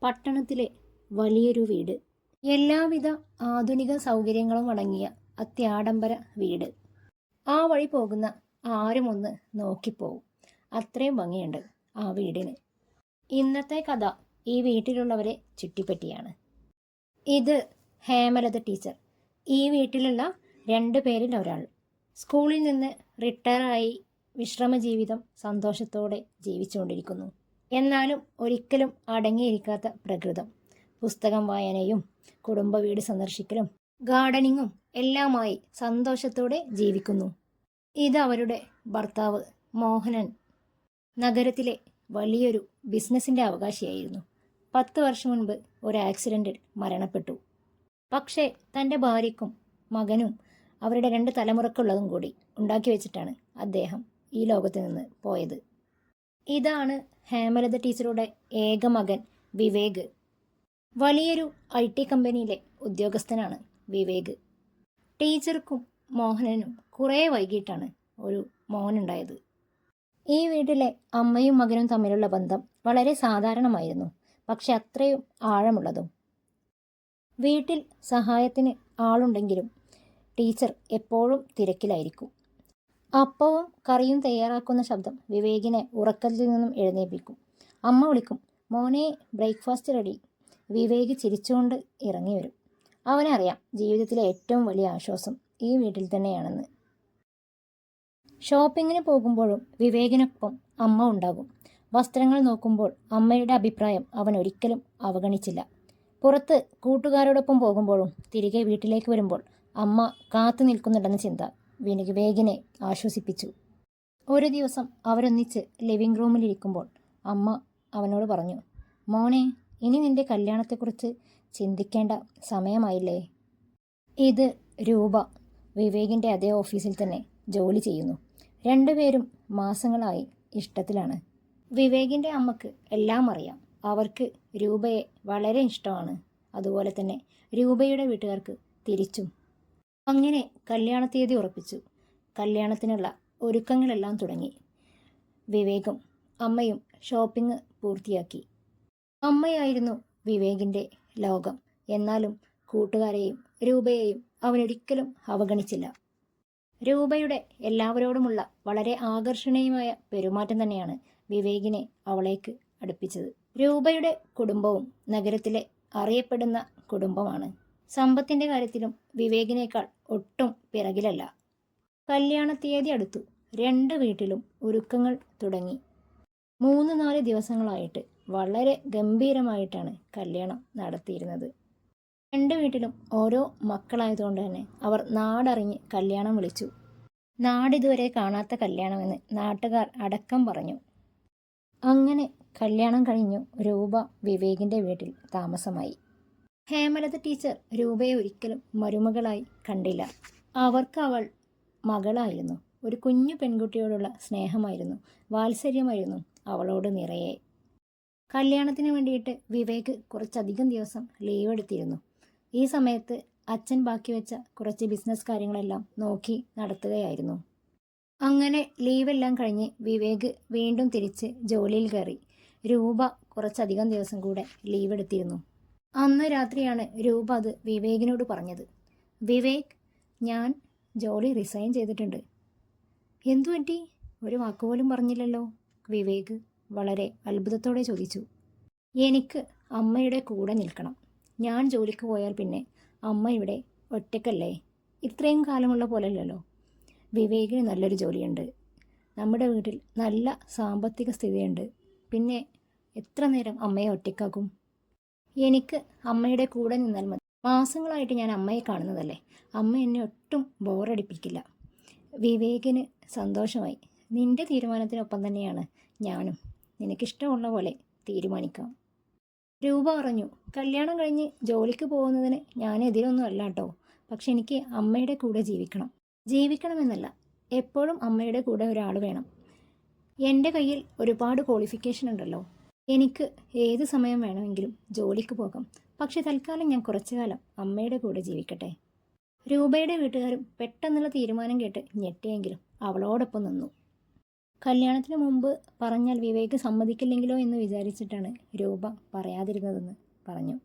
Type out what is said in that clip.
പട്ടണത്തിലെ വലിയൊരു വീട്. എല്ലാവിധ ആധുനിക സൗകര്യങ്ങളും അടങ്ങിയ അത്യാഡംബര വീട്. ആ വഴി പോകുന്ന ആരും ഒന്ന് നോക്കിപ്പോവും. അത്രയും ഭംഗിയുണ്ട് ആ വീടിന്. ഇന്നത്തെ കഥ ഈ വീട്ടിലുള്ളവരെ ചുറ്റിപ്പറ്റിയാണ്. ഇത് ഹേമലത ടീച്ചർ. ഈ വീട്ടിലുള്ള 2 പേരിൽ ഒരാൾ. സ്കൂളിൽ നിന്ന് റിട്ടയറായി വിശ്രമ ജീവിതം സന്തോഷത്തോടെ ജീവിച്ചുകൊണ്ടിരിക്കുന്നു. എന്നാലും ഒരിക്കലും അടങ്ങിയിരിക്കാത്ത പ്രകൃതം. പുസ്തകം വായനയും കുടുംബ വീട് സന്ദർശിക്കലും ഗാർഡനിങ്ങും എല്ലാമായി സന്തോഷത്തോടെ ജീവിക്കുന്നു. ഇത് അവരുടെ ഭർത്താവ് മോഹനൻ. നഗരത്തിലെ വലിയൊരു ബിസിനസിൻ്റെ അവകാശിയായിരുന്നു. 10 വർഷം മുൻപ് ഒരു ആക്സിഡൻറ്റിൽ മരണപ്പെട്ടു. പക്ഷേ തൻ്റെ ഭാര്യയ്ക്കും മകനും അവരുടെ 2 തലമുറക്കുള്ളതും കൂടി ഉണ്ടാക്കി വെച്ചിട്ടാണ് അദ്ദേഹം ഈ ലോകത്ത് നിന്ന് പോയത്. ഇതാണ് ഹേമലത ടീച്ചറുടെ ഏക മകൻ വിവേക്. വലിയൊരു IT കമ്പനിയിലെ ഉദ്യോഗസ്ഥനാണ് വിവേക്. ടീച്ചർക്കും മോഹനനും കുറേ വൈകിട്ടാണ് ഒരു മോനുണ്ടായത്. ഈ വീട്ടിലെ അമ്മയും മകനും തമ്മിലുള്ള ബന്ധം വളരെ സാധാരണമായിരുന്നു, പക്ഷെ അത്രയും ആഴമുള്ളതും. വീട്ടിൽ സഹായത്തിന് ആളുണ്ടെങ്കിലും ടീച്ചർ എപ്പോഴും തിരക്കിലായിരിക്കും. അപ്പവും കറിയും തയ്യാറാക്കുന്ന ശബ്ദം വിവേകിനെ ഉറക്കത്തിൽ നിന്നും എഴുന്നേൽപ്പിക്കും. അമ്മ വിളിക്കും, മോനെ ബ്രേക്ക്ഫാസ്റ്റ് റെഡി. വിവേക് ചിരിച്ചുകൊണ്ട് ഇറങ്ങി വരും. അവനറിയാം ജീവിതത്തിലെ ഏറ്റവും വലിയ ആശ്വാസം ഈ വീട്ടിൽ തന്നെയാണെന്ന്. ഷോപ്പിങ്ങിന് പോകുമ്പോഴും വിവേകിനൊപ്പം അമ്മ ഉണ്ടാകും. വസ്ത്രങ്ങൾ നോക്കുമ്പോൾ അമ്മയുടെ അഭിപ്രായം അവൻ ഒരിക്കലും അവഗണിച്ചില്ല. പുറത്ത് കൂട്ടുകാരോടൊപ്പം പോകുമ്പോഴും തിരികെ വീട്ടിലേക്ക് വരുമ്പോൾ അമ്മ കാത്തു നിൽക്കുന്നുണ്ടെന്ന ചിന്ത വിവേകിനെ ആശ്വസിപ്പിച്ചു. ഒരു ദിവസം അവരൊന്നിച്ച് ലിവിംഗ് റൂമിലിരിക്കുമ്പോൾ അമ്മ അവനോട് പറഞ്ഞു, മോനെ, ഇനി നിന്റെ കല്യാണത്തെക്കുറിച്ച് ചിന്തിക്കേണ്ട സമയമായില്ലേ. ഇത് രൂപ. വിവേകിൻ്റെ അതേ ഓഫീസിൽ തന്നെ ജോലി ചെയ്യുന്നു. 2 പേരും മാസങ്ങളായി ഇഷ്ടത്തിലാണ്. വിവേകിൻ്റെ അമ്മക്ക് എല്ലാം അറിയാം. അവർക്ക് രൂപയെ വളരെ ഇഷ്ടമാണ്. അതുപോലെ തന്നെ രൂപയുടെ വീട്ടുകാർക്ക് തിരിച്ചും. അങ്ങനെ കല്യാണ തീയതി ഉറപ്പിച്ചു. കല്യാണത്തിനുള്ള ഒരുക്കങ്ങളെല്ലാം തുടങ്ങി. വിവേകും അമ്മയും ഷോപ്പിംഗ് പൂർത്തിയാക്കി. അമ്മയായിരുന്നു വിവേകിൻ്റെ ലോകം. എന്നാലും കൂട്ടുകാരെയും രൂപയെയും അവനൊരിക്കലും അവഗണിച്ചില്ല. രൂപയുടെ എല്ലാവരോടുമുള്ള വളരെ ആകർഷണീയമായ പെരുമാറ്റം തന്നെയാണ് വിവേകിനെ അവളേക്ക് അടുപ്പിച്ചത്. രൂപയുടെ കുടുംബവും നഗരത്തിലെ അറിയപ്പെടുന്ന കുടുംബമാണ്. സമ്പത്തിൻ്റെ കാര്യത്തിലും വിവേകിനേക്കാൾ ഒട്ടും പിറകിലല്ല. കല്യാണ തീയതി അടുത്തു. 2 വീട്ടിലും ഒരുക്കങ്ങൾ തുടങ്ങി. 3-4 ദിവസങ്ങളായിട്ട് വളരെ ഗംഭീരമായിട്ടാണ് കല്യാണം നടത്തിയിരുന്നത്. 2 വീട്ടിലും ഓരോ മക്കളായതുകൊണ്ട് തന്നെ അവർ നാടറിഞ്ഞ് കല്യാണം വിളിച്ചു. നാടിതുവരെ കാണാത്ത കല്യാണമെന്ന് നാട്ടുകാർ അടക്കം പറഞ്ഞു. അങ്ങനെ കല്യാണം കഴിഞ്ഞു. രൂപ വിവേകിൻ്റെ വീട്ടിൽ താമസമായി. ഹേമലത ടീച്ചർ രൂപയെ ഒരിക്കലും മരുമകളായി കണ്ടില്ല. അവർക്ക് അവൾ മകളായിരുന്നു. ഒരു കുഞ്ഞു പെൺകുട്ടിയോടുള്ള സ്നേഹമായിരുന്നു, വാത്സല്യമായിരുന്നു അവളോട് നിറയെ. കല്യാണത്തിന് വേണ്ടിയിട്ട് വിവേക് കുറച്ചധികം ദിവസം ലീവ് എടുത്തിരുന്നു. ഈ സമയത്ത് അച്ഛൻ ബാക്കി വെച്ച കുറച്ച് ബിസിനസ് കാര്യങ്ങളെല്ലാം നോക്കി നടത്തുകയായിരുന്നു. അങ്ങനെ ലീവെല്ലാം കഴിഞ്ഞ് വിവേക് വീണ്ടും തിരിച്ച് ജോലിയിൽ കയറി. രൂപ കുറച്ചധികം ദിവസം കൂടെ ലീവ് എടുത്തിരുന്നു. അന്ന് രാത്രിയാണ് രൂപ അത് വിവേകിനോട് പറഞ്ഞത്. വിവേക്, ഞാൻ ജോലി റിസൈൻ ചെയ്തിട്ടുണ്ട്. എന്തു പറ്റി? ഒരു വാക്കുപോലും പറഞ്ഞില്ലല്ലോ. വിവേക് വളരെ അത്ഭുതത്തോടെ ചോദിച്ചു. എനിക്ക് അമ്മയുടെ കൂടെ നിൽക്കണം. ഞാൻ ജോലിക്ക് പോയാൽ പിന്നെ അമ്മ ഇവിടെ ഒറ്റയ്ക്കല്ലേ. ഇത്രയും കാലമുള്ള പോലെയല്ലല്ലോ. വിവേകിന് നല്ലൊരു ജോലിയുണ്ട്. നമ്മുടെ വീട്ടിൽ നല്ല സാമ്പത്തിക സ്ഥിതിയുണ്ട്. പിന്നെ എത്ര നേരം അമ്മയെ ഒറ്റയ്ക്കാക്കും? എനിക്ക് അമ്മയുടെ കൂടെ നിന്നാൽ മതി. മാസങ്ങളായിട്ട് ഞാൻ അമ്മയെ കാണുന്നതല്ലേ. അമ്മ എന്നെ ഒട്ടും ബോറടിപ്പിക്കില്ല. വിവേകിന് സന്തോഷമായി. നിന്റെ തീരുമാനത്തിനൊപ്പം തന്നെയാണ് ഞാനും. നിനക്കിഷ്ടമുള്ള പോലെ തീരുമാനിക്കാം. രൂപ പറഞ്ഞു, കല്യാണം കഴിഞ്ഞ് ജോലിക്ക് പോകുന്നതിന് ഞാൻ എതിരൊന്നും അല്ല കേട്ടോ. പക്ഷെ എനിക്ക് അമ്മയുടെ കൂടെ ജീവിക്കണമെന്നല്ല, എപ്പോഴും അമ്മയുടെ കൂടെ ഒരാൾ വേണം. എൻ്റെ കയ്യിൽ ഒരുപാട് ക്വാളിഫിക്കേഷൻ ഉണ്ടല്ലോ. എനിക്ക് ഏത് സമയം വേണമെങ്കിലും ജോലിക്ക് പോകാം. പക്ഷെ തൽക്കാലം ഞാൻ കുറച്ചു കാലം അമ്മയുടെ കൂടെ ജീവിക്കട്ടെ. രൂപയുടെ വീട്ടുകാരും പെട്ടെന്നുള്ള തീരുമാനം കേട്ട് ഞെട്ടിയെങ്കിലും അവളോടൊപ്പം നിന്നു. കല്യാണത്തിന് മുമ്പ് പറഞ്ഞാൽ വിവേക് സമ്മതിക്കില്ലെങ്കിലോ എന്ന് വിചാരിച്ചിട്ടാണ് രൂപ പറയാതിരുന്നതെന്ന് പറഞ്ഞു.